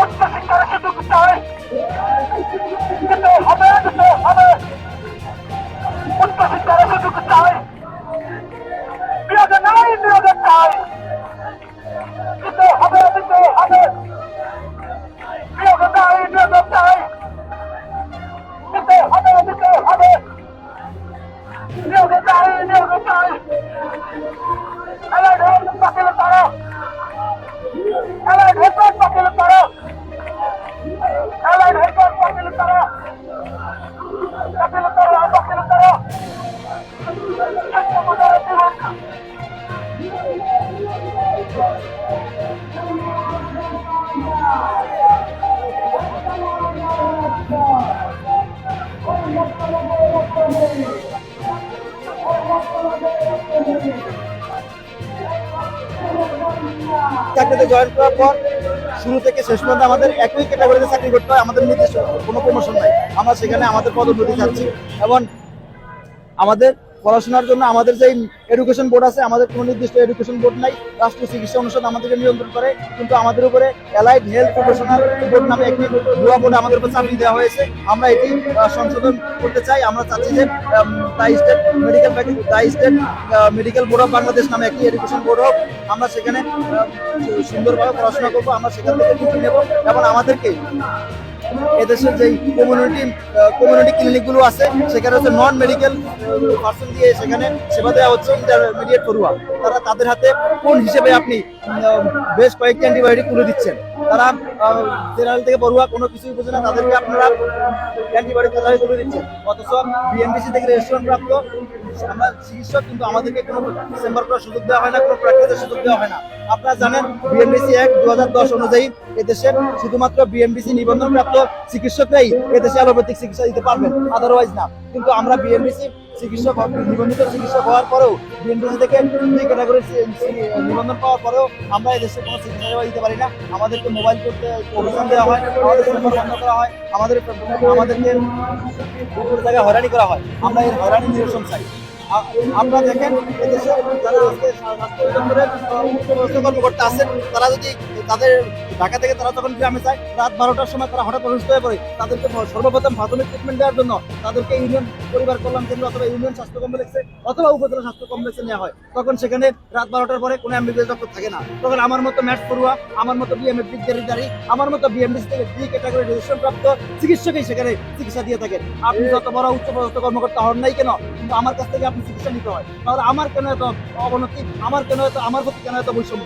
উচ্চশিক্ষার সুযোগ চাই, দিতে হবে, উচ্চশিক্ষার সুযোগ চাই, বিয়োগে নাই, বিয়োগে চাই, দিতে হবে, বিয়োগে নাই, বিয়োগে চাই, দিতে হবে, বিয়োগে নাই, বিয়োগে চাই, এলাইড হেলথ বাতিল করো, এলাইড হেলথ বাতিল করো, এলাইড হেলথ বাতিল করো, বাতিল করো, বাতিল করো, সত্যবাজারের জীবন চাকরিতে জয়েন করার পর শুরু থেকে শেষ পর্যন্ত আমাদের একই ক্যাটাগরিতে চাকরি করতে হয়। আমাদের নির্দিষ্ট কোনো প্রমোশন নাই, আমরা সেখানে আমাদের পদোন্নতি চাচ্ছি। এবং আমাদের পড়াশোনার জন্য আমাদের যে এডুকেশন বোর্ড আছে, আমাদের কোনো নির্দিষ্ট এডুকেশন বোর্ড নাই। রাষ্ট্রীয় চিকিৎসা অনুষদ আমাদেরকে নিয়ন্ত্রণ করে, কিন্তু আমাদের উপরে অ্যালাইড হেলথ প্রফেশনাল বোর্ড নামে একটি ভুয়া বোর্ড আমাদের উপর চাপিয়ে দেওয়া হয়েছে। আমরা এটি সংশোধন করতে চাই। আমরা চাচ্ছি যে state medical board of Bangladesh নামে একটি এডুকেশন বোর্ড হোক। আমরা সেখানে সুন্দরভাবে পড়াশোনা করবো, আমরা সেখান থেকে ডিগ্রি নেব এবং আমাদেরকে এদেশের যে কমিউনিটি ক্লিনিকগুলো আছে সেখানে হচ্ছে নন মেডিকেল পার্সন দিয়ে সেখানে সেবা দেওয়া হচ্ছে, ইন্টারমিডিয়েট পড়ুয়া। তাদের হাতে কোন হিসেবে আপনি বেশ কয়েকটি অ্যান্টিবায়োটিক তুলে দিচ্ছেন? তারা জেনারেল থেকে পড়ুয়া কোনো কিছুই বোঝে না, তাদেরকে আপনারা অ্যান্টিবায়োটিক কোথায় তুলে দিচ্ছেন। অথচ বিএমডিসি থেকে রেজিস্ট্রেশন প্রাপ্ত আমরা চিকিৎসক, কিন্তু আমাদেরকে কোনো চেম্বার করার সুযোগ দেওয়া হয় না, কোনো প্র্যাকটিসের সুযোগ দেওয়া হয় না। আপনারা জানেন বিএমডিসি অ্যাক্ট 2010 অনুযায়ী এদেশের শুধুমাত্র বিএমডিসি নিবন্ধন প্রাপ্ত চিকিৎসকরাই এদেশে অ্যালোপ্যাথিক চিকিৎসা দিতে পারবেন, আদারওয়াইজ না। কিন্তু আমরা বিএমডিসি চিকিৎসক নিবন্ধিত চিকিৎসক হওয়ার পরেও, বিএমডিসি থেকে দুই ক্যাটাগরির নিবন্ধন পাওয়ার পরেও আমরা এদেশে কোনো চিকিৎসা সেবা দিতে পারি না। আমাদেরকে মোবাইল করতে অভিযান দেওয়া হয়, আমাদের চেম্বার বন্ধ করা হয়, আমাদেরকে বিভিন্ন জায়গায় হয়রানি করা হয়। আমরা এর হয়রানি নিরসন চাই। আপনারা দেখেন এদেশে যারা আজকে স্বাস্থ্য অধিদপ্তরের উচ্চপদস্থ কর্মকর্তা আছেন, তারা যদি তাদের ঢাকা থেকে তারা যখন গ্রামে যায় রাত 12টার সময় তারা হঠাৎ অসুস্থ হয়ে পড়ে, তাদেরকে সর্বপ্রথম প্রাথমিক ট্রিটমেন্ট দেওয়ার জন্য তাদেরকে ইউনিয়ন পরিবার কল্যাণ কেন্দ্র অথবা ইউনিয়ন স্বাস্থ্য কমপ্লেক্সে অথবা উপজেলা স্বাস্থ্য কমপ্লেক্সে নেওয়া হয়। তখন সেখানে রাত 12টার পরে কোনো এমবিবিএস ডক্টর থাকে না। তখন আমার মতো ম্যাথ পড়ুয়া, আমার মতো বিএমএ ডিগ্রিধারী, আমার মতো বিএমডিসি থেকে ডি ক্যাটাগরি রেজিস্ট্রেশন প্রাপ্ত চিকিৎসকই সেখানে চিকিৎসা দিয়ে থাকেন। আপনি যত বড় উচ্চপদস্থ কর্মকর্তা হন নাই কেন, কিন্তু আমার কাছ থেকে আপনি চিকিৎসা নিতে হয়। তাহলে আমার কেন এত অবনতি, আমার প্রতি কেন এত বৈষম্য,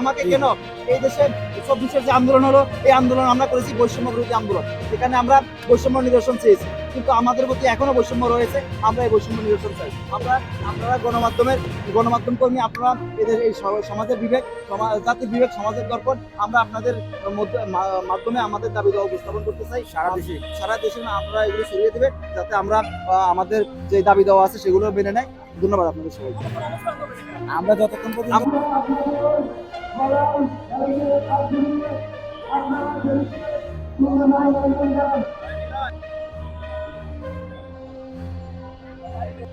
আমাকে কেন এই দেশে 24-এর যে আন্দোলন হলো, এই আন্দোলন আমরা করেছি বৈষম্য বিরোধী আন্দোলন, এখানে আমরা বৈষম্য নিরসন চেয়েছি, কিন্তু আমাদের প্রতি এখনো বৈষম্য রয়েছে। আমরা এই বৈষম্য নিরসন চাই। আপনারা গণমাধ্যম কর্মী, আপনারা এদের এই সমাজের বিবেক, জাতির বিবেক, সমাজের দর্পণ। আমরা আপনাদের মাধ্যমে আমাদের দাবি দেওয়া উপস্থাপন করতে চাই সারা দেশে না। আপনারা এগুলো সরিয়ে দেবেন যাতে আমরা আমাদের যে দাবি দেওয়া আছে সেগুলো মেনে নেয়। ধন্যবাদ আপনাদের সবাই। আমরা যতক্ষণ পর্যন্ত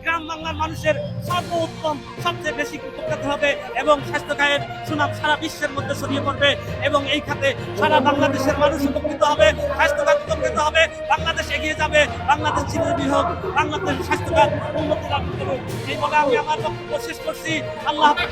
গ্রাম বাংলার মানুষের সর্বোত্তম সবচেয়ে বেশি উপকৃত হবে এবং স্বাস্থ্য খাতের সুনাম সারা বিশ্বের মধ্যে ছড়িয়ে পড়বে এবং এই খাতে সারা বাংলাদেশের মানুষ উপকৃত হবে, স্বাস্থ্য খাত উপকৃত হবে, বাংলাদেশ এগিয়ে যাবে, বাংলাদেশ চিরজীবী হোক, বাংলাদেশ স্বাস্থ্য খাত উন্নতি লাভ করবে। এই বলে আমি আমার বক্তব্য শেষ করছি। আল্লাহ হাফেজ।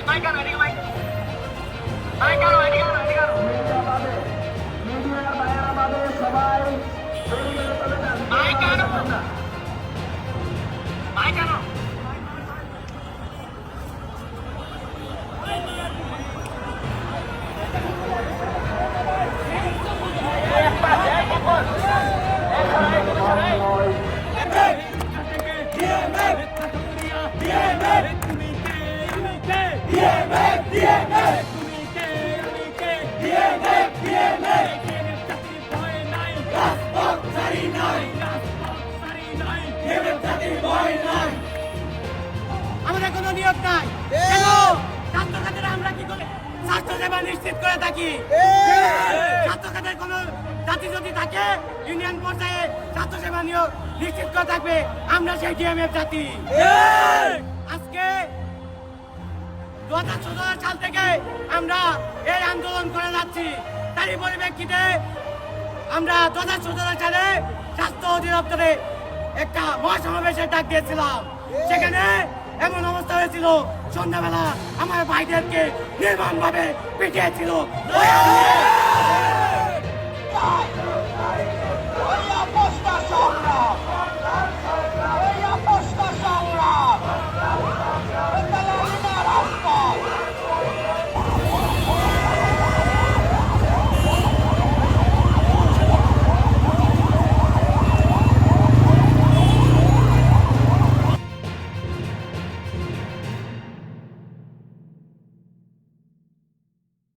আমাদের কোনো নিয়োগ নাই কেন? ছাত্র খাতের আমরা কি করে স্বাস্থ্য সেবা নিশ্চিত করে থাকি? ছাত্র খাতের কোনো জাতি যদি থাকে ইউনিয়ন পর্যায়ে স্বাস্থ্য সেবা নিয়োগ নিশ্চিত করে থাকবে, আমরা সেই ডিএমএফ জাতি। আজকে 2017 সাল থেকে আমরা এই আন্দোলন করে যাচ্ছি। তারই পরিপ্রেক্ষিতে আমরা 2017 সালে স্বাস্থ্য অধিদপ্তরে একটা মহাসমাবেশের ডাক দিয়েছিলাম। সেখানে এমন অবস্থা হয়েছিল, সন্ধ্যাবেলা আমার ভাইদেরকে নির্মমভাবে পিটিয়েছিল।